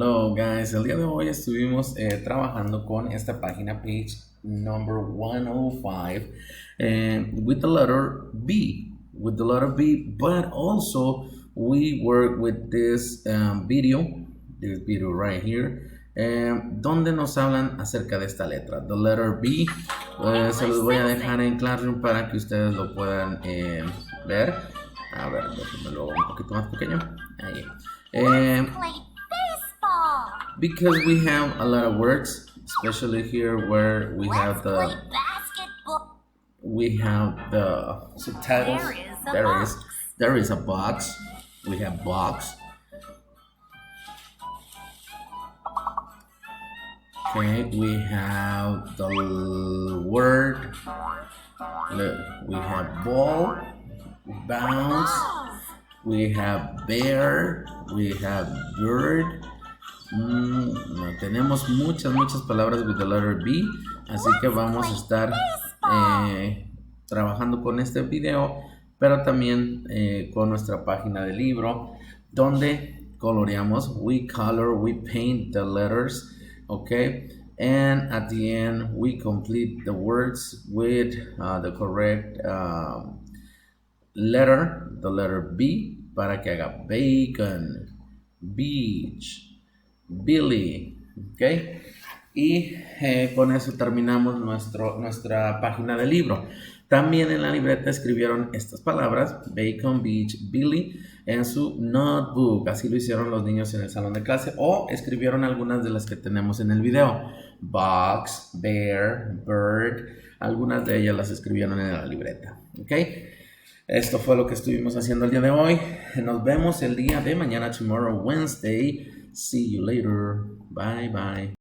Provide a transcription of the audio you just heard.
Hello guys, el día de hoy estuvimos trabajando con esta página, page number 105, with the letter B, but also we work with this video right here, donde nos hablan acerca de esta letra, the letter B. Se los voy a dejar en Classroom para que ustedes lo puedan ver. A ver, déjenme lo un poquito más pequeño. Ahí. Because we have a lot of words, especially here where we have the subtitles. There is a box. We have box. Okay, we have the word. We have ball, bounce. We have bear. We have bird. Tenemos muchas palabras with the letter B, así que vamos a estar trabajando con este video, pero también con nuestra página de libro, donde coloreamos, we color, we paint the letters, okay, and at the end we complete the words with the correct letter, the letter B, para que haga bacon, beach, Billy, ¿ok? Y con eso terminamos nuestra página de libro. También en la libreta escribieron estas palabras, bacon, beach, Billy, en su notebook. Así lo hicieron los niños en el salón de clase, o escribieron algunas de las que tenemos en el video. Box, bear, bird, algunas de ellas las escribieron en la libreta, ¿ok? Esto fue lo que estuvimos haciendo el día de hoy. Nos vemos el día de mañana, tomorrow, Wednesday. See you later. Bye bye.